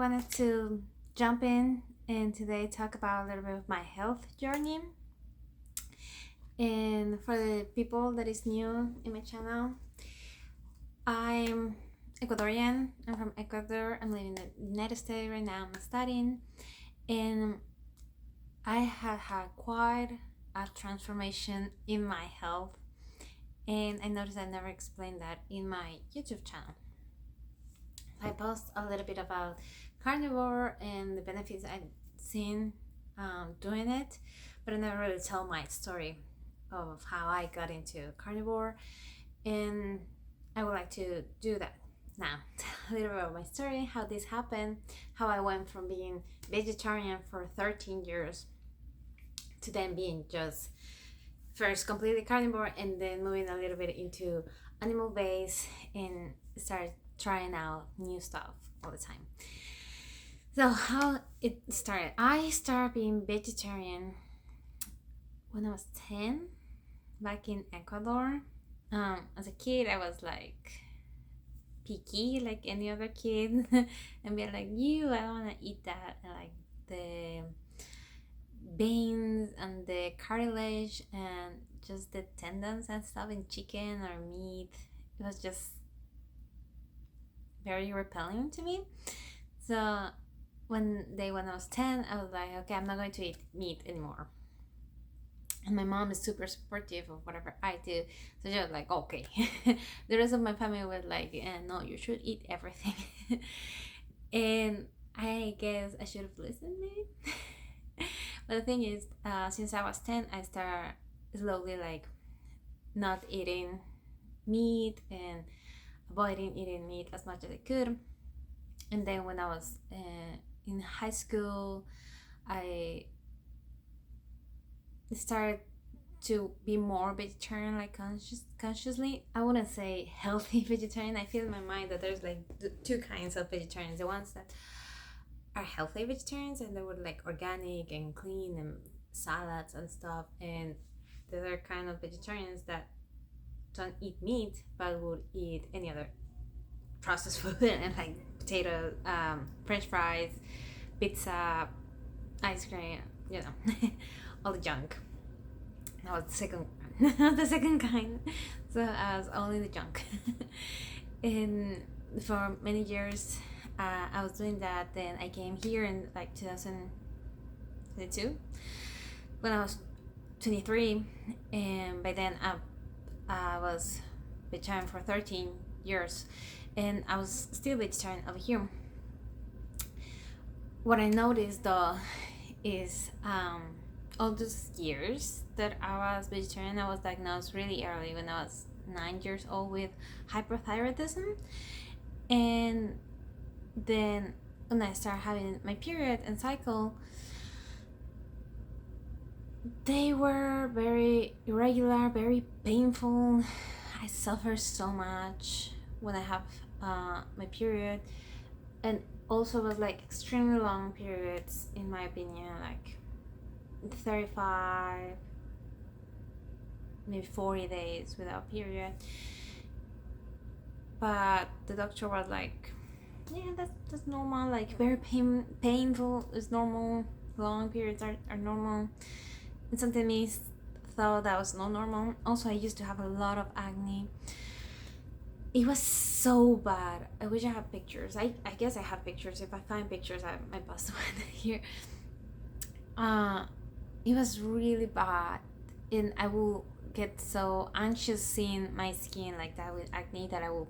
wanted to jump in and today talk about a little bit of my health journey. And for the people that is new in my channel, I'm Ecuadorian. I'm from Ecuador. I'm living in the United States right now. I'm studying, and I have had quite a transformation in my health. And I noticed I never explained that in my YouTube channel. I post a little bit about carnivore and the benefits I've seen doing it, but I never really tell my story of how I got into carnivore, and I would like to do that now. A little bit about my story, how this happened, how I went from being vegetarian for 13 years to then being just first completely carnivore and then moving a little bit into animal based and start trying out new stuff all the time. So how it started, I started being vegetarian when I was 10 back in Ecuador. As a kid I was like picky like any other kid and be like, I don't want to eat that, and like the veins and the cartilage and just the tendons and stuff in chicken or meat. It was just very repelling to me. So when I was 10, I was like, okay, I'm not going to eat meat anymore. And my mom is super supportive of whatever I do, so she was like, okay. The rest of my family was like, no, you should eat everything. And I guess I should have listened maybe. But the thing is, since I was 10, I started slowly like not eating meat and avoiding eating meat as much as I could. And then when I was in high school, I started to be more vegetarian, like consciously. I wouldn't say healthy vegetarian. I feel in my mind that there's like two kinds of vegetarians: the ones that are healthy vegetarians and they would like organic and clean and salads and stuff, and the other kind of vegetarians that don't eat meat but would eat any other processed food and like potato, french fries, pizza, ice cream, all the junk. That was the second the second kind. So I was only the junk. And for many years I was doing that. Then I came here in like 2022 when I was 23, and by then I was vegetarian for 13 years, and I was still vegetarian over here. What I noticed though is all those years that I was vegetarian, I was diagnosed really early when I was 9 years old with hyperthyroidism. And then when I started having my period and cycle, they were very irregular, very painful. I suffer so much when I have my period, and also was like extremely long periods in my opinion, like 35, maybe 40 days without period. But the doctor was like, that's normal, like very painful is normal, long periods are normal. And something me thought that was not normal. Also, I used to have a lot of acne. It was so bad. I wish I had pictures. I guess I have pictures. If I find pictures, I might post one here. It was really bad, and I will get so anxious seeing my skin like that with acne that I will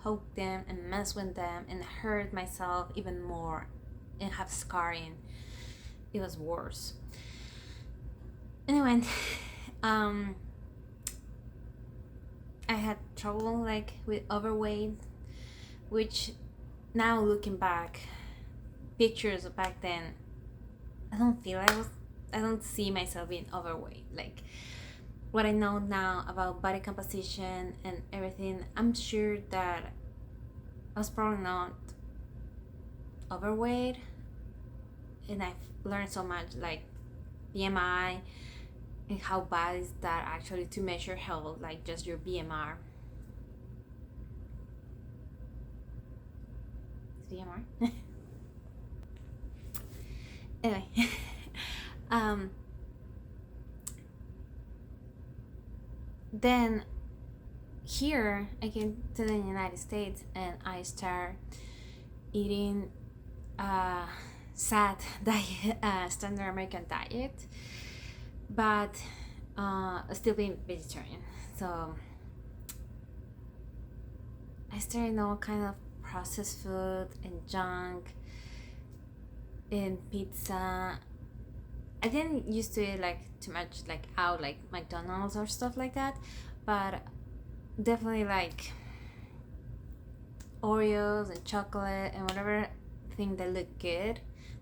poke them and mess with them and hurt myself even more and have scarring. It was worse. Anyway, I had trouble like with overweight, which now looking back, pictures of back then, I don't see myself being overweight. Like what I know now about body composition and everything, I'm sure that I was probably not overweight, and I've learned so much like BMI and how bad is that actually to measure health, like just your BMR. BMR? Anyway, um, then here I came to the United States and I start eating sad diet, standard American diet, but still being vegetarian. So I started all kind of processed food and junk and pizza. I didn't used to eat like too much like out like McDonald's or stuff like that, but definitely like Oreos and chocolate and whatever thing that looked good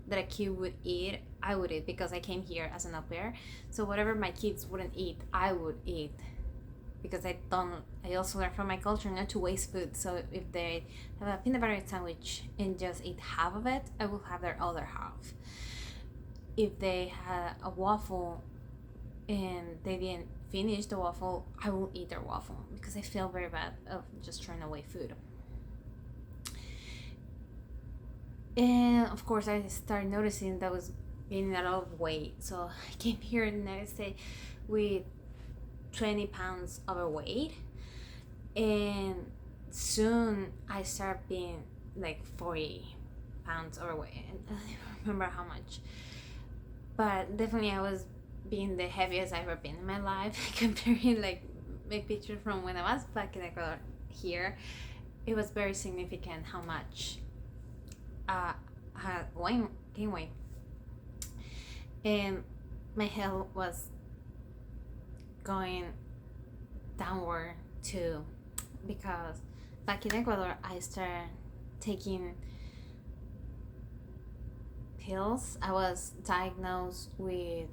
that a kid would eat, I would eat because I came here as an au pair. So whatever my kids wouldn't eat, I would eat because I also learned from my culture not to waste food. So if they have a peanut butter sandwich and just eat half of it, I will have their other half. If they had a waffle and they didn't finish the waffle, I will eat their waffle because I feel very bad of just throwing away food. And of course I started noticing that I was gaining a lot of weight. So I came here in the United States with 20 pounds overweight, and soon I started being like 40 pounds overweight, and I don't remember how much, but definitely I was being the heaviest I've ever been in my life. Comparing like my picture from when I was back in Ecuador here, it was very significant how much I had gained weight, and my health was going downward too, because back in Ecuador I started taking pills. I was diagnosed with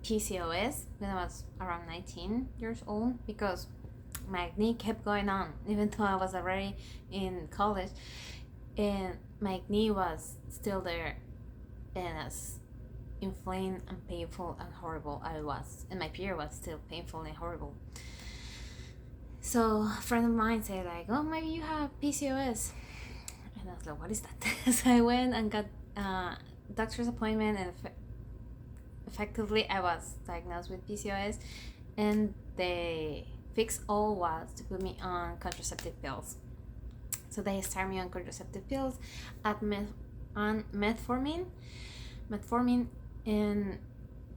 PCOS when I was around 19 years old because my acne kept going on even though I was already in college, and my acne was still there and as inflamed and painful and horrible I was, and my period was still painful and horrible. So a friend of mine said like, oh, maybe you have PCOS, and I was like, what is that? So I went and got a doctor's appointment, and effectively I was diagnosed with PCOS, and the fix all was to put me on contraceptive pills. So they started me on contraceptive pills on metformin, and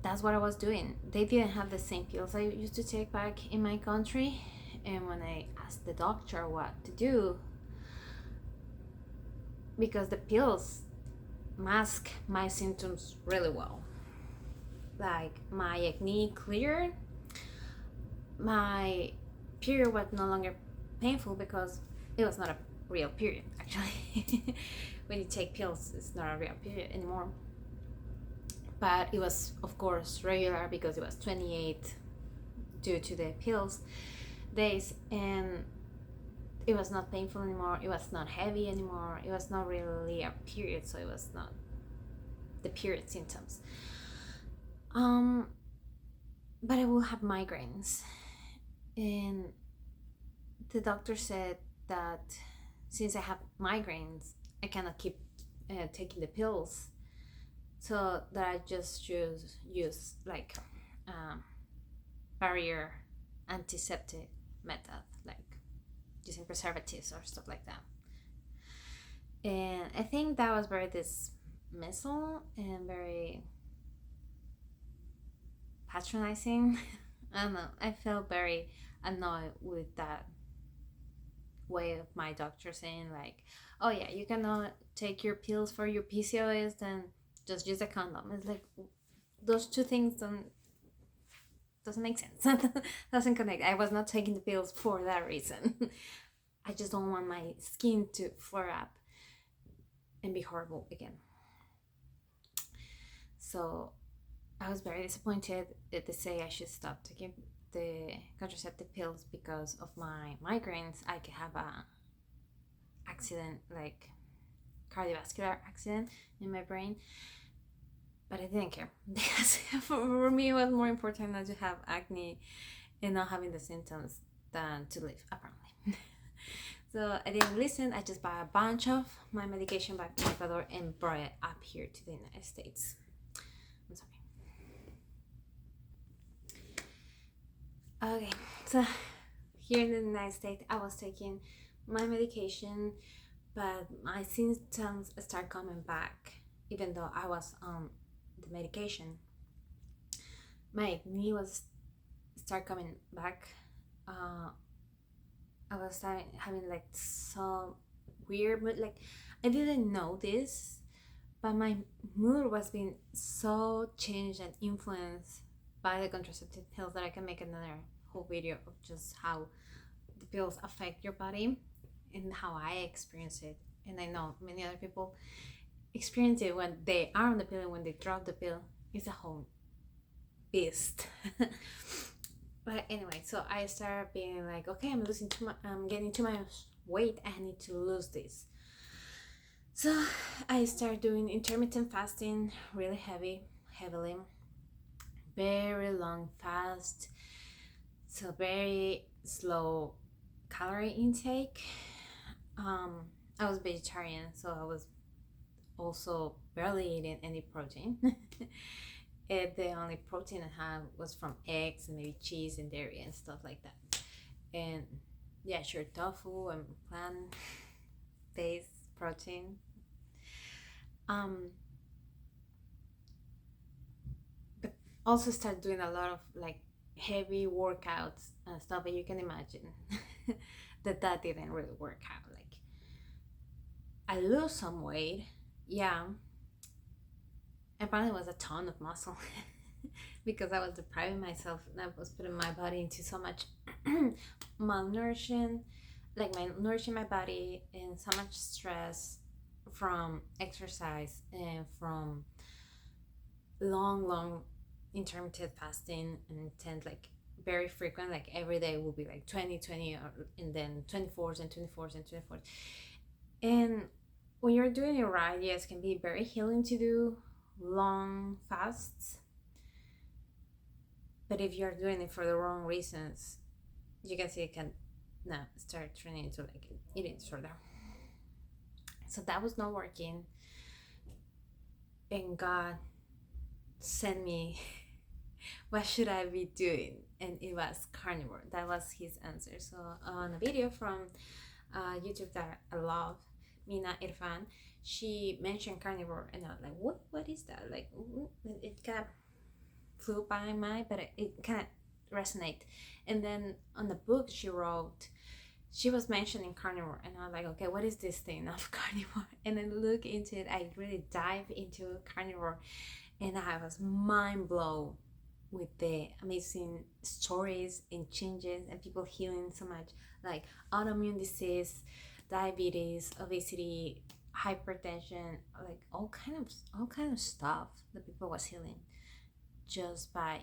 that's what I was doing. They didn't have the same pills I used to take back in my country, and when I asked the doctor what to do, because the pills mask my symptoms really well, like my acne cleared, my period was no longer painful because it was not a real period actually. When you take pills, it's not a real period anymore, but it was of course regular because it was 28 due to the pills days, and it was not painful anymore, it was not heavy anymore, it was not really a period, so it was not the period symptoms. But I will have migraines, and the doctor said that since I have migraines I cannot keep taking the pills, so that I just use like barrier antiseptic method, like using preservatives or stuff like that. And I think that was very dismissal and very patronizing. I don't know, I felt very annoyed with that way of my doctor saying like, oh yeah, you cannot take your pills for your PCOS, then just use a condom. It's like those two things doesn't make sense. Doesn't connect. I was not taking the pills for that reason. I just don't want my skin to flare up and be horrible again. So I was very disappointed that they say I should stop taking the contraceptive pills because of my migraines. I could have a accident, like cardiovascular accident in my brain, but I didn't care because for me it was more important not to have acne and not having the symptoms than to live, apparently. So I didn't listen. I just bought a bunch of my medication back to Ecuador and brought it up here to the United States. I'm sorry. Okay, so here in the United States, I was taking my medication, but my symptoms start coming back, even though I was on the medication. My knee was start coming back. I was starting having like some weird mood. Like I didn't know this, but my mood was being so changed and influenced by the contraceptive pills that I can make another whole video of just how the pills affect your body and how I experience it. And I know many other people experience it when they are on the pill and when they drop the pill. It's a whole beast. But anyway, so I started being like, okay, I'm getting too much weight. I need to lose this. So I started doing intermittent fasting, really heavily, very long fast, so very slow calorie intake. I was vegetarian, so I was also barely eating any protein. The only protein I had was from eggs and maybe cheese and dairy and stuff like that. And yeah, sure, tofu and plant-based protein. But also start doing a lot of like heavy workouts and stuff, but you can imagine that didn't really work out. Like I lose some weight, yeah. And probably was a ton of muscle because I was depriving myself and I was putting my body into so much malnutrition, like nourishing my body and so much stress from exercise and from long intermittent fasting and intense, like very frequent, like every day will be like 20 and then 24s and 24s and 24s. And when you're doing it right, yes, it can be very healing to do long fasts, but if you're doing it for the wrong reasons, you can see it can now start turning into like an eating disorder. So that was not working, and God sent me what should I be doing, and it was carnivore. That was his answer. So on a video from YouTube that I love, Mina Irfan, she mentioned carnivore, and I was like, what is that? Like, it kind of flew by my mind, but it kind of resonate. And then on the book she wrote, she was mentioning carnivore, and I was like, okay, what is this thing of carnivore? And then look into it. I really dive into carnivore, and I was mind blown with the amazing stories and changes and people healing so much, like autoimmune disease, diabetes, obesity, hypertension, like all kind of stuff that people was healing just by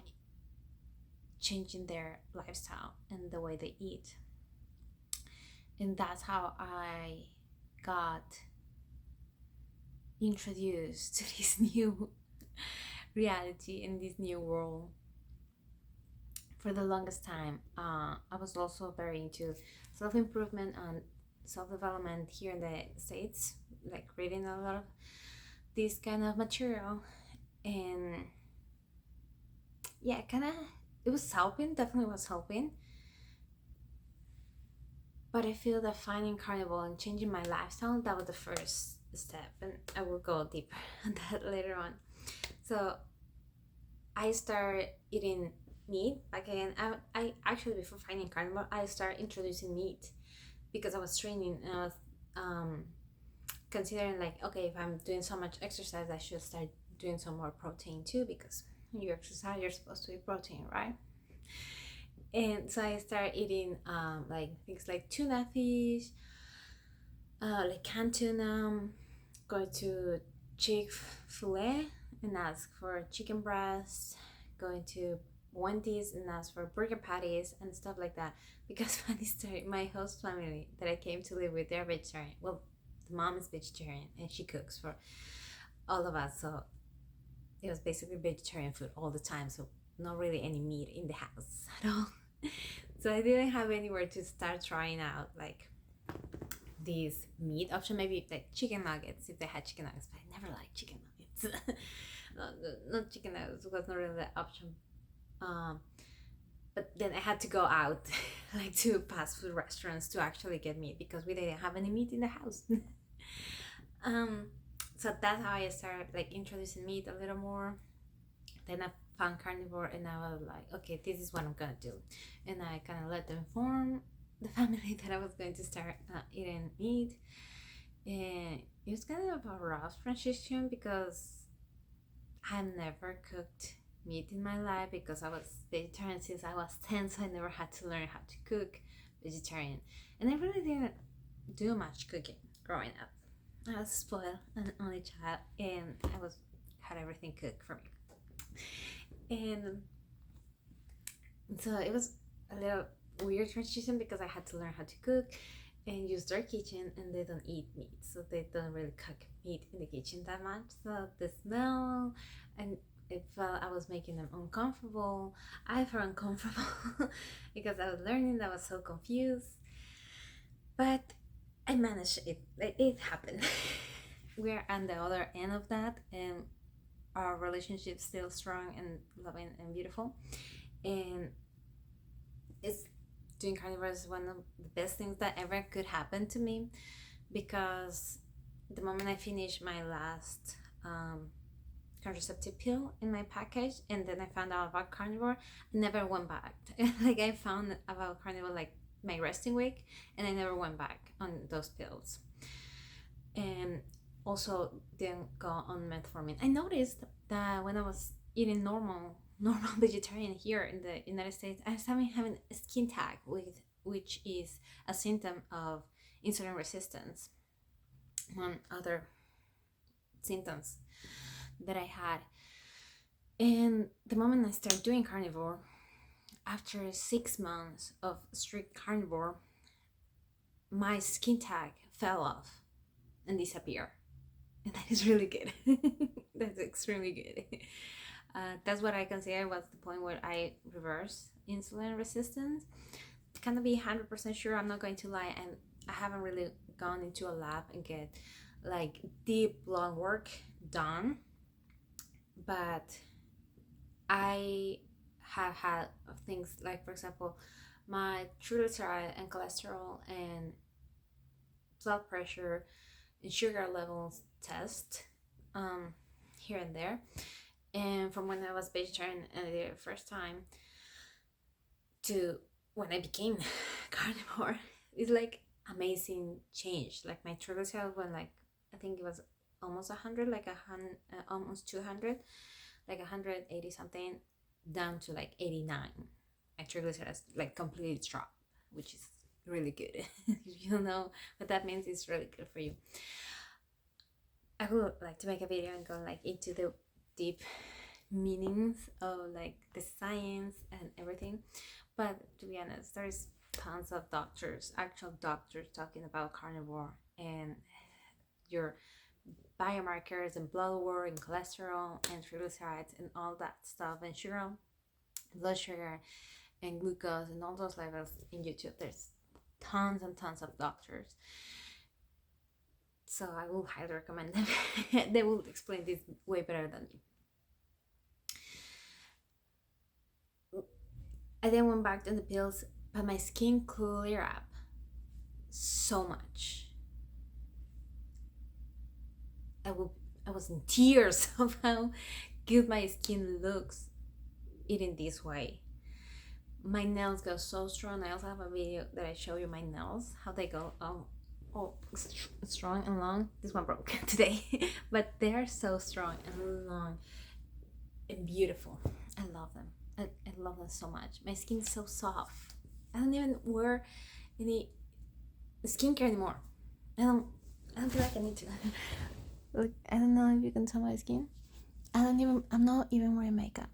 changing their lifestyle and the way they eat. And that's how I got introduced to this new reality in this new world. For the longest time, I was also very into self-improvement and self-development here in the States, like reading a lot of this kind of material. And yeah, it was helping, definitely was helping. But I feel that finding carnivore and changing my lifestyle, that was the first step, and I will go deeper on that later on. So I started eating meat again. I actually, before finding carnivore, I started introducing meat because I was training and I was considering like, okay, if I'm doing so much exercise, I should start doing some more protein too, because when you exercise, you're supposed to eat protein, right? And so I started eating like things like tuna fish, like canned tuna, go to Chick-fil-A and ask for chicken breast, going to Wendy's and ask for burger patties and stuff like that. Because funny story, my host family that I came to live with, they're vegetarian. Well, the mom is vegetarian and she cooks for all of us, so it was basically vegetarian food all the time, so not really any meat in the house at all. So I didn't have anywhere to start trying out like this meat option, maybe like chicken nuggets if they had chicken nuggets, but I never liked chicken nuggets. Not chicken nuggets was not really the option. But then I had to go out like to fast food restaurants to actually get meat because we didn't have any meat in the house. So that's how I started like introducing meat a little more. Then I found carnivore and I was like, okay, this is what I'm gonna do. And I kind of let them form the family that I was going to start eating meat. And it was kind of a rough transition because I never cooked meat in my life because I was vegetarian since I was 10, so I never had to learn how to cook vegetarian. And I really didn't do much cooking growing up. I was spoiled, an only child, and I had everything cooked for me. And so it was a little weird transition because I had to learn how to cook and use their kitchen, and they don't eat meat, so they don't really cook meat in the kitchen that much. So the smell, and it felt I was making them uncomfortable. I felt uncomfortable because I was learning. I was so confused, but I managed it. It happened. We're on the other end of that, and our relationship still strong and loving and beautiful. And it's doing carnivore is one of the best things that ever could happen to me, because the moment I finished my last contraceptive pill in my package, and then I found out about carnivore, I never went back. Like I found about carnivore like my resting week, and I never went back on those pills. And also didn't go on metformin. I noticed that when I was eating normal vegetarian here in the United States, I was having a skin tag, which is a symptom of insulin resistance, among other symptoms that I had. And the moment I started doing carnivore, after 6 months of strict carnivore, my skin tag fell off and disappeared. And that is really good. That's extremely good. That's what I consider was the point where I reversed insulin resistance. Can't be 100% sure, I'm not going to lie, and I haven't really gone into a lab and get like deep blood work done, but I have had things like, for example, my triglyceride and cholesterol and blood pressure and sugar levels test here and there. And from when I was vegetarian the first time to when I became carnivore, it's like amazing change. Like my triglycerides went like, I think it was almost 100, like almost 200, like 180 something, down to like 89. My triglycerides like completely dropped, which is really good. If you don't know what that means, it's really good for you. I would like to make a video and go like into the deep meanings of like the science and everything, but to be honest, there's tons of actual doctors talking about carnivore and your biomarkers and blood work and cholesterol and triglycerides and all that stuff, and sugar, blood sugar and glucose and all those levels in YouTube. There's tons and tons of doctors, so I will highly recommend them. They will explain this way better than me. I then went back to the pills, but my skin cleared up so much. I was in tears of how good my skin looks eating this way. My nails go so strong. I also have a video that I show you my nails, how they go strong and long. This one broke today, but they're so strong and long and beautiful. I love them. I love them so much. My skin is so soft. I don't even wear any skincare anymore. I don't feel like I need to. Look, I don't know if you can tell my skin. I'm not even wearing makeup.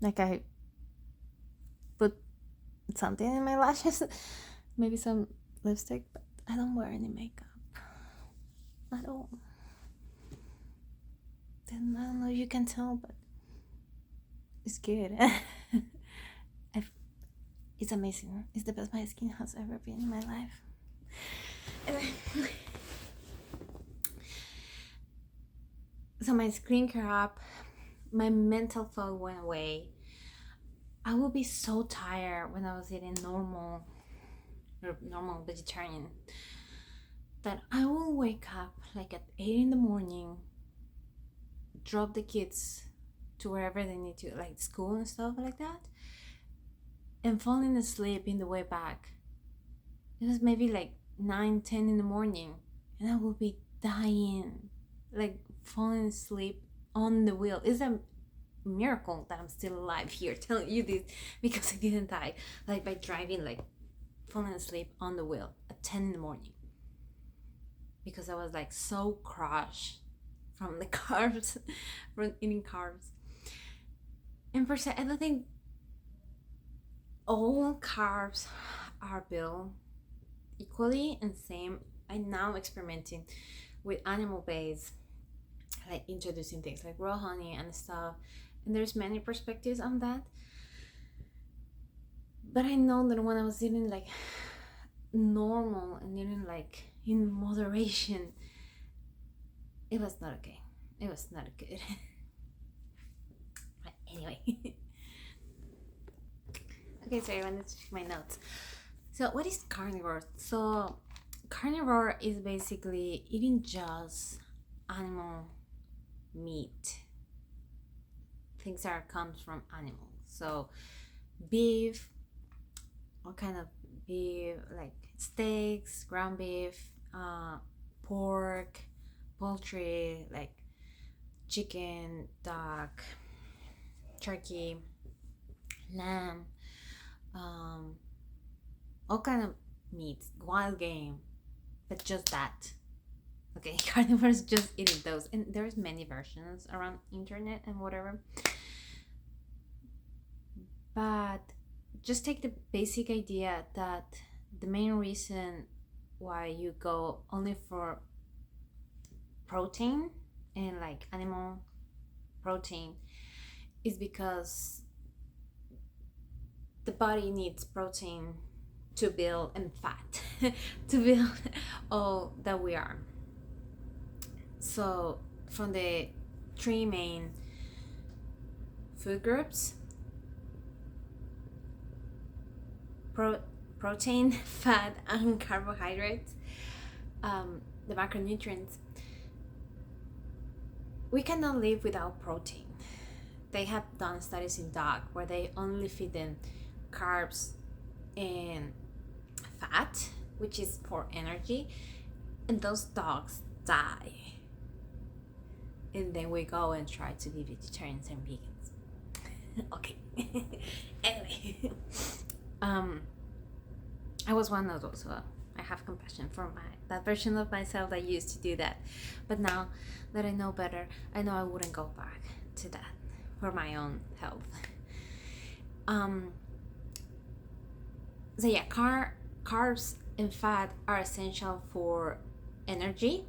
Like I put something in my lashes, maybe some lipstick, but I don't wear any makeup at all. Then I don't know if you can tell, but it's good. It's amazing. It's the best my skin has ever been in my life. So my skincare up, my mental fog went away. I would be so tired when I was eating normal vegetarian that I will wake up like at 8 in the morning, drop the kids to wherever they need to, like school and stuff like that, and falling asleep in the way back. It was maybe like 9-10 in the morning, and I will be dying, like falling asleep on the wheel. It's a miracle that I'm still alive here telling you this, because I didn't die like by driving, like falling asleep on the wheel at 10 in the morning, because I was like so crushed from the carbs, from eating carbs. And for I don't think all carbs are built equally and same. I'm now experimenting with animal based, like introducing things like raw honey and stuff, and there's many perspectives on that. But I know that when I was eating like normal and eating like in moderation, it was not okay. It was not good. But anyway. Okay, so I wanted to check my notes. So what is carnivore? So carnivore is basically eating just animal meat, things that comes from animals. So beef, what kind of beef, like steaks, ground beef, pork, poultry, like chicken, duck, turkey, lamb, all kind of meats, wild game, but just that. Okay, carnivores just eating those, and there's many versions around internet and whatever. But just take the basic idea that the main reason why you go only for protein and like animal protein is because the body needs protein to build, and fat to build all that we are. So from the three main food groups, protein, fat, and carbohydrates, the macronutrients, we cannot live without protein. They have done studies in dog where they only feed them carbs and fat, which is for energy, and those dogs die. And then we go and try to be vegetarians and vegans. Okay. Anyway, I was one of those. So I have compassion for that version of myself that used to do that. But now that I know better, I know I wouldn't go back to that for my own health. So yeah, carbs and fat are essential for energy.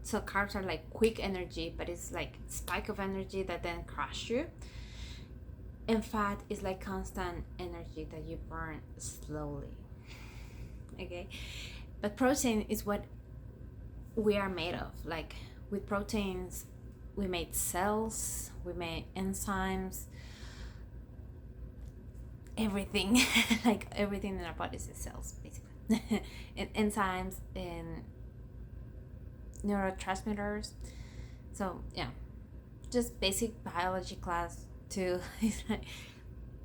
So carbs are like quick energy, but it's like spike of energy that then crush you. And fat is like constant energy that you burn slowly. Okay, but protein is what we are made of. Like with proteins, we made cells, we made enzymes, everything. Like everything in our bodies is cells, basically. And enzymes and neurotransmitters. So yeah, just basic biology class too. It's like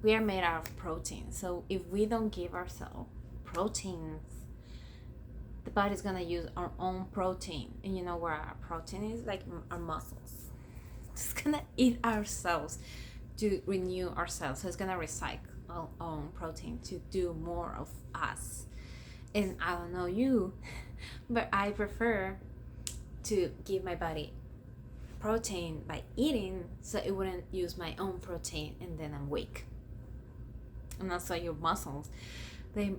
we are made out of protein. So if we don't give ourselves proteins, the body's gonna use our own protein. And you know where our protein is? Like our muscles. It's gonna eat ourselves to renew ourselves. So it's gonna recycle our own protein to do more of us. And I don't know you, but I prefer to give my body protein by eating, so it wouldn't use my own protein and then I'm weak. And also your muscles, they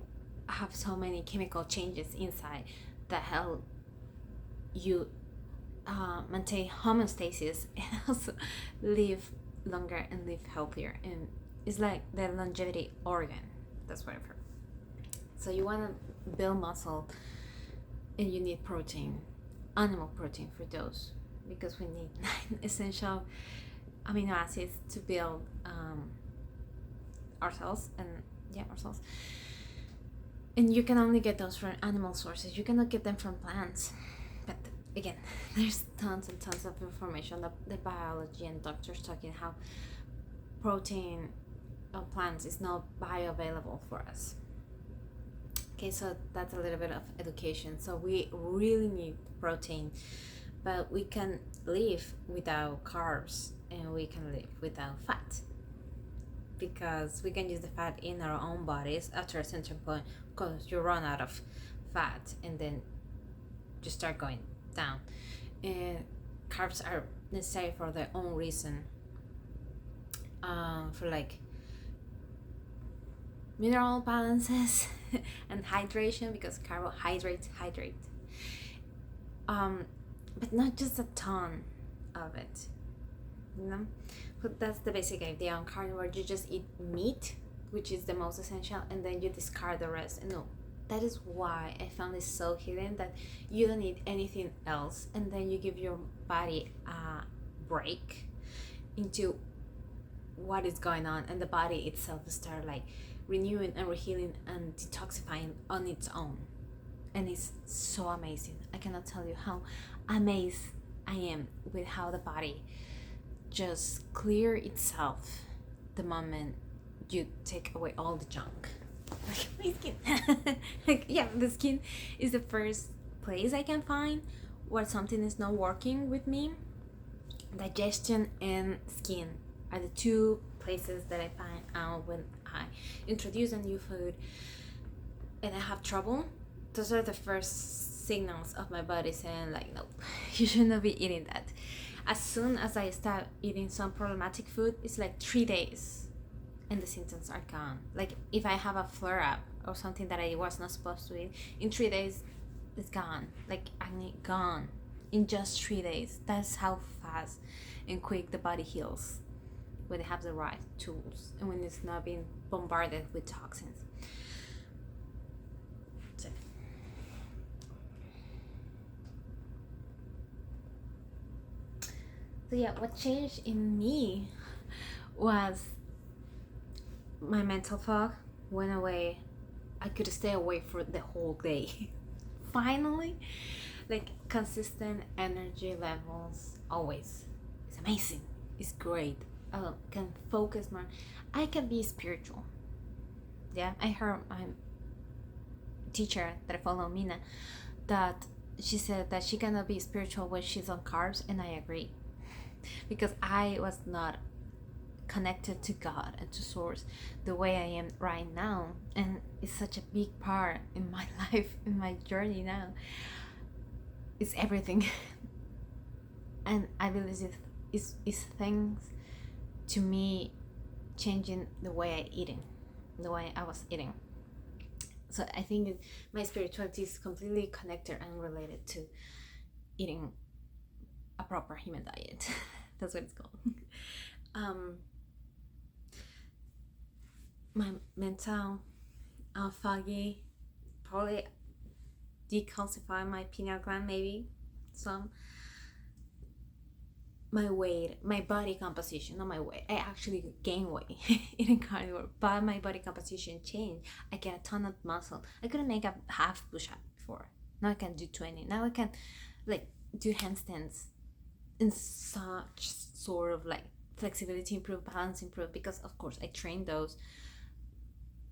have so many chemical changes inside that help you maintain homeostasis and also live longer and live healthier. And it's like the longevity organ. That's what I've heard. So you want to build muscle, and you need protein, animal protein for those, because we need 9 essential amino acids to build ourselves, and you can only get those from animal sources. You cannot get them from plants. But again, there's tons and tons of information, the biology and doctors talking how protein of plants is not bioavailable for us. Okay, so that's a little bit of education. So we really need protein, but we can live without carbs and we can live without fat, because we can use the fat in our own bodies after a certain point, because you run out of fat and then you start going down. And carbs are necessary for their own reason, for like mineral balances and hydration, because carbohydrates hydrate, but not just a ton of it, you know. But that's the basic idea on carnivore. You just eat meat, which is the most essential, and then you discard the rest. And no, that is why I found it so healing, that you don't need anything else, and then you give your body a break into what is going on, and the body itself start like renewing and rehealing and detoxifying on its own. And it's so amazing. I cannot tell you how amazed I am with how the body just clear itself the moment you take away all the junk. Like my skin. Like, yeah, the skin is the first place I can find where something is not working with me. Digestion and skin are the two places that I find out when I introduce a new food and I have trouble. Those are the first signals of my body saying like, nope, you should not be eating that. As soon as I start eating some problematic food, it's like 3 days and the symptoms are gone. Like if I have a flare up or something that I was not supposed to eat, in 3 days it's gone. Like acne gone in just 3 days. That's how fast and quick the body heals when it has the right tools and when it's not being bombarded with toxins. So yeah, what changed in me was my mental fog went away. I could stay awake for the whole day. Finally, like consistent energy levels always. It's amazing. It's great. I can focus more. I can be spiritual. Yeah, I heard my teacher that I follow, Mina, that she said that she cannot be spiritual when she's on carbs, and I agree. Because I was not connected to God and to Source the way I am right now, and it's such a big part in my life, in my journey now. It's everything. And I believe it's things to me changing the way the way I was eating. So I think my spirituality is completely connected and related to eating a proper human diet. That's what it's called. My mental foggy, probably decalcify my pineal gland, maybe some. My weight, my body composition, not my weight. I actually gain weight eating carnivore, but my body composition changed. I get a ton of muscle. I couldn't make a half push-up before. Now I can do 20. Now I can like do handstands in such sort of like flexibility improve, balance improve, because of course I trained those.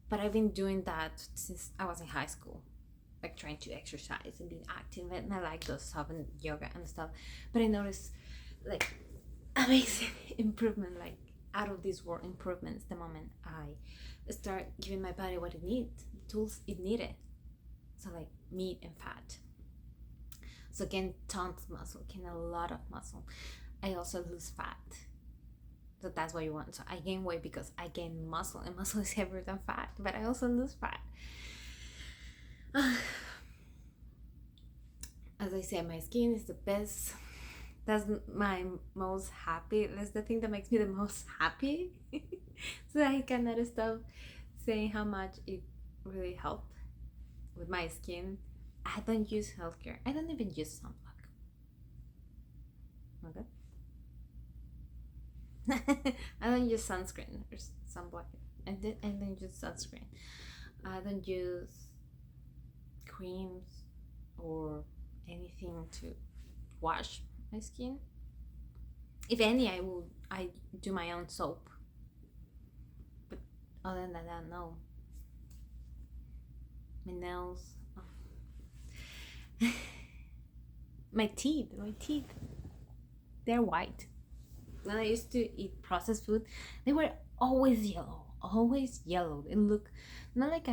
But I've been doing that since I was in high school, like trying to exercise and being active, and I like those stuff and yoga and stuff. But I noticed like amazing improvement, like out of this world improvements the moment I start giving my body what it needs, the tools it needed. So like meat and fat. So gain tons of muscle, gain a lot of muscle. I also lose fat. So that's what you want. So I gain weight because I gain muscle, and muscle is heavier than fat, but I also lose fat. As I said, my skin is the best. That's my most happy. That's the thing that makes me the most happy. So I cannot stop saying how much it really helped with my skin. I don't use healthcare. I don't even use sunblock. Okay. I don't use sunscreen or sunblock. I don't use sunscreen. I don't use creams or anything to wash my skin. If any, I do my own soap. But other than that, no. My nails. Oh. my teeth. They're white. When I used to eat processed food, they were always yellow. It looked not like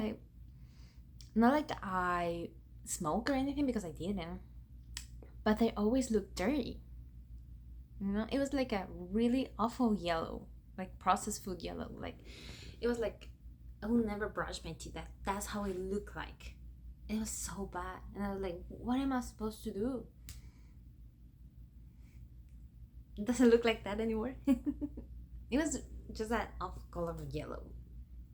I smoke or anything, because I didn't. But they always looked dirty. It was like a really awful yellow, like processed food yellow. Like it was like I will never brush my teeth. That's how it looked like. It was so bad, and I was like, what am I supposed to do? It doesn't look like that anymore. It was just that awful color of yellow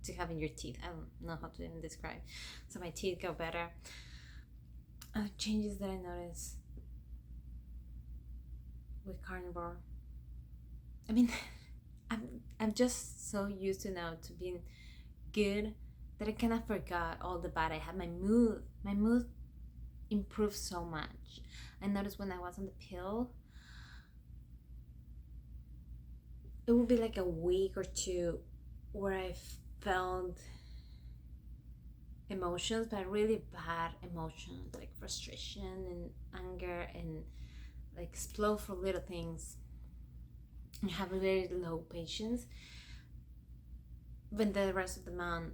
to have in your teeth. I don't know how to even describe. So my teeth got better. Changes that I noticed with carnivore. I mean, I'm just so used to now to being good that I kind of forgot all the bad I had. My mood improved so much. I noticed when I was on the pill, it would be like a week or two where I felt emotions, but really bad emotions, like frustration and anger, and like explode for little things, and have a very low patience. When the rest of the month,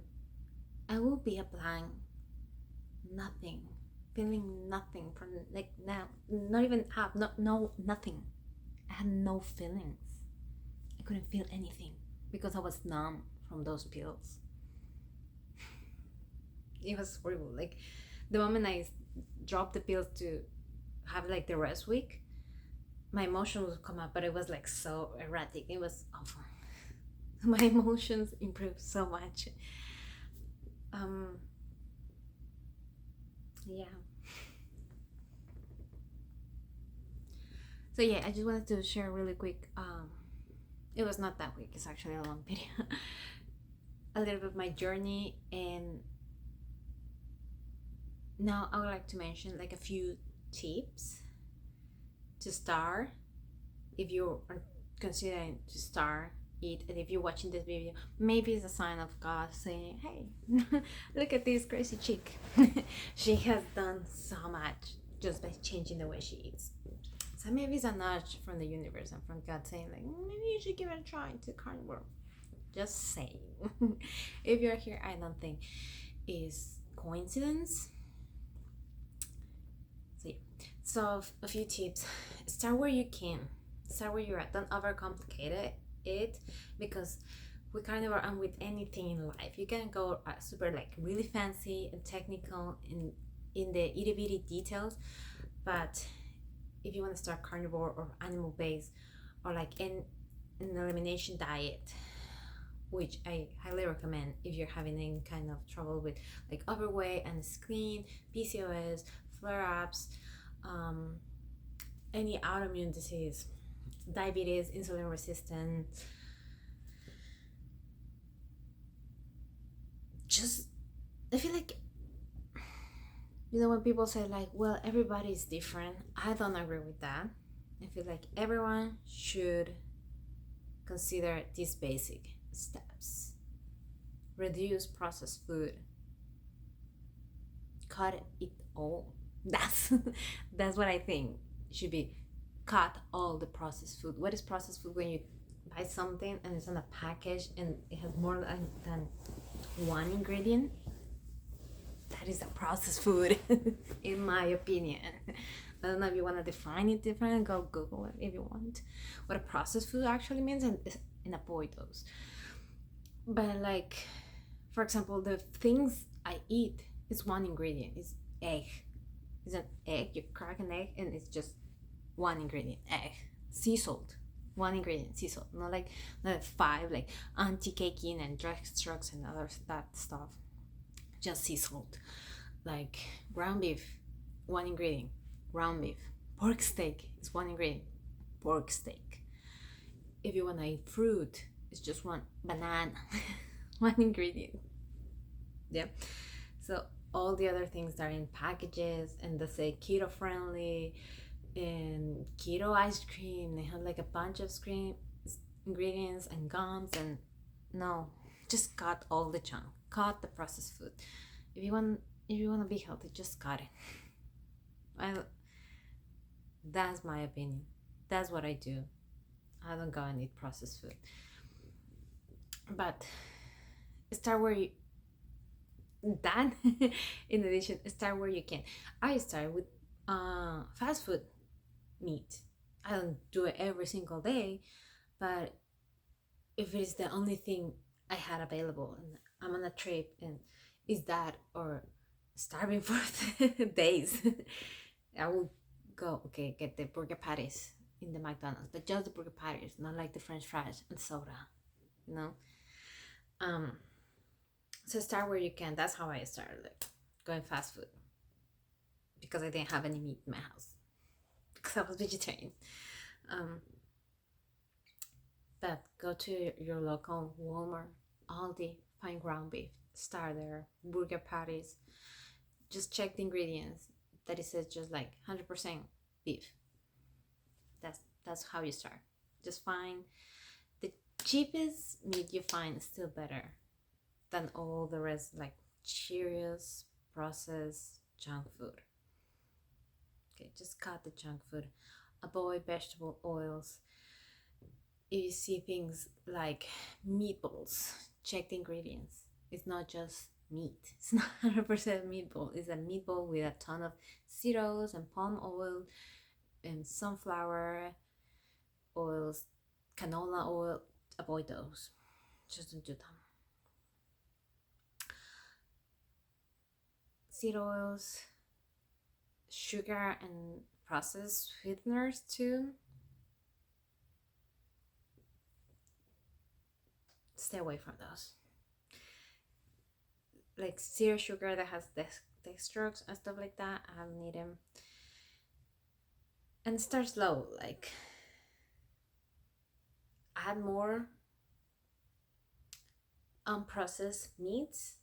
I will be a blank, nothing, feeling nothing from like now, not even have no nothing. I had no feelings. I couldn't feel anything because I was numb from those pills. It was horrible. Like the moment I dropped the pills to have like the rest week, my emotions would come up, but it was like so erratic. It was awful. My emotions improved so much. Yeah. So yeah, I just wanted to share really quick. It was not that quick. It's actually a long video. A little bit of my journey, and now I would like to mention like a few tips to start if you are considering to start it. And if you're watching this video, maybe it's a sign of God saying, hey, look at this crazy chick. She has done so much just by changing the way she eats. So maybe it's a nudge from the universe and from God saying like, maybe you should give it a try to carnivore. Just saying. If you're here, I don't think is coincidence. So yeah. So a few tips. Start where you can. Start where you're at. Don't overcomplicate it, because with carnivore and with anything in life, you can go super like really fancy and technical in the itty bitty details, but if you want to start carnivore or animal based, or like an elimination diet, which I highly recommend if you're having any kind of trouble with like overweight and skin, PCOS, flare-ups, any autoimmune disease, diabetes, insulin resistance. Just, I feel like, when people say like, well, everybody's different, I don't agree with that. I feel like everyone should consider these basic steps. Reduce processed food. Cut it all. That's what I think should be. Cut all the processed food. What is processed food? When you buy something and it's on a package and it has more than one ingredient, that is a processed food. In my opinion. I don't know if you want to define it different. Go Google it if you want what a processed food actually means, and avoid those. But like, for example, the things I eat is one ingredient. It's egg. It's an egg. You crack an egg and it's just one ingredient, egg. Sea salt. One ingredient, sea salt. Not five like anti-caking and dextrose and other that stuff. Just sea salt. Like ground beef, one ingredient, ground beef. Pork steak is one ingredient, pork steak. If you want to eat fruit, it's just one banana, one ingredient. Yeah. So all the other things that are in packages and they say keto friendly and keto ice cream, they have like a bunch of ingredients and gums, and no, just cut all the junk, cut the processed food. If you want to be healthy, just cut it. That's my opinion. That's what I do. I don't go and eat processed food. But start where you that in addition, start where you can. I start with fast food meat. I don't do it every single day, but if it's the only thing I had available and I'm on a trip and is that or starving for days, I will go, okay, get the burger patties in the McDonald's, but just the burger patties, not like the French fries and soda, you know. Um, so start where you can. That's how I started, like going fast food because I didn't have any meat in my house because I was vegetarian. Um, but go to your local Walmart, Aldi, find ground beef. Start there. Burger patties. Just check the ingredients. That it says just like 100% beef. That's how you start. Just find the cheapest meat you find is still better than all the rest, like Cheerios, processed junk food. Okay, just cut the junk food. Avoid vegetable oils. If you see things like meatballs, check the ingredients. It's not just meat. It's not 100% meatball. It's a meatball with a ton of cereals and palm oil and sunflower oils, canola oil. Avoid those. Just don't do them. Seed oils, sugar, and processed sweeteners too. Stay away from those. Like zero sugar that has dextrose and stuff like that. I don't need them. And start slow. Like add more unprocessed meats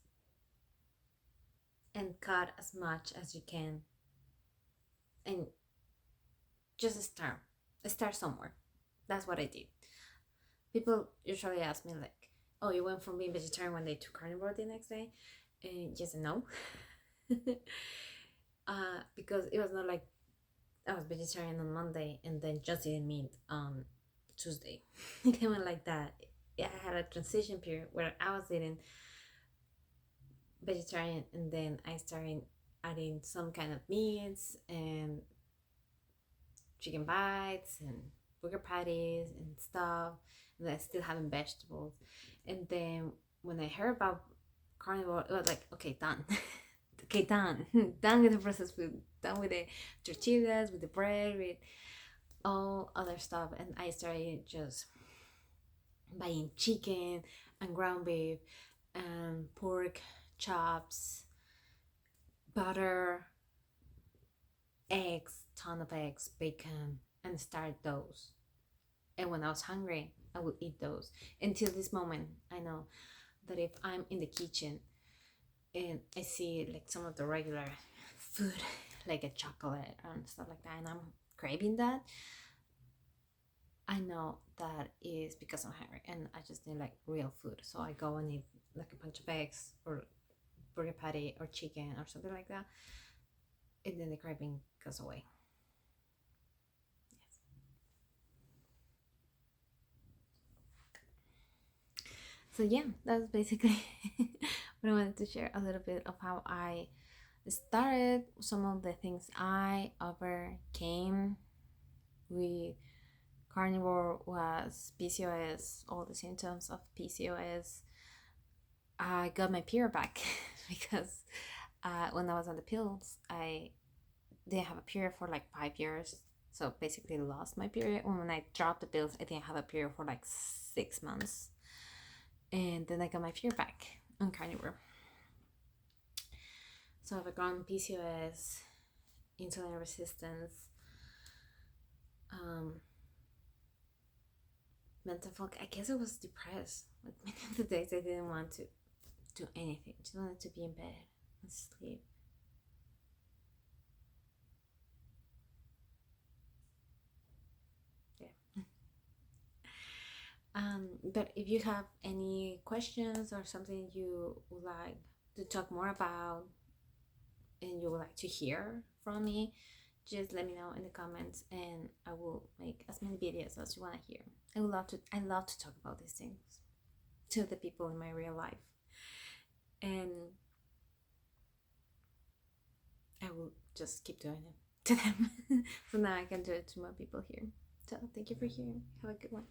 and cut as much as you can. And just start somewhere. That's what I did. People usually ask me like, oh, you went from being vegetarian one day to carnivore the next day? And yes and no. Because it was not like I was vegetarian on Monday and then just eating meat on Tuesday. It went like that. I had a transition period where I was eating vegetarian and then I started adding some kind of meats and chicken bites and burger patties and stuff, and then still having vegetables. And then when I heard about carnivore, it was like, okay, done. Okay, done. Done with the processed food. Done with the tortillas, with the bread, with all other stuff. And I started just buying chicken and ground beef and pork chops, butter, eggs, ton of eggs, bacon, and start those. And when I was hungry, I would eat those. Until this moment, I know that if I'm in the kitchen and I see like some of the regular food, like a chocolate and stuff like that, and I'm craving that, I know that is because I'm hungry and I just need like real food. So I go and eat like a bunch of eggs or burger patty or chicken or something like that, and then the craving goes away. Yes. So yeah, that's basically what I wanted to share, a little bit of how I started, some of the things I overcame with carnivore was PCOS, all the symptoms of PCOS. I got my period back because when I was on the pills, I didn't have a period for like 5 years. So basically lost my period. When I dropped the pills, I didn't have a period for like 6 months. And then I got my period back on Carnivore. So I've got PCOS, insulin resistance, mental fog. I guess I was depressed. Like many of the days I didn't want to do anything. Just wanted to be in bed and sleep. Yeah. But if you have any questions or something you would like to talk more about and you would like to hear from me, just let me know in the comments and I will make as many videos as you want to hear. I love to talk about these things to the people in my real life. And I will just keep doing it to them. So now I can do it to more people here. So thank you for hearing. Have a good one.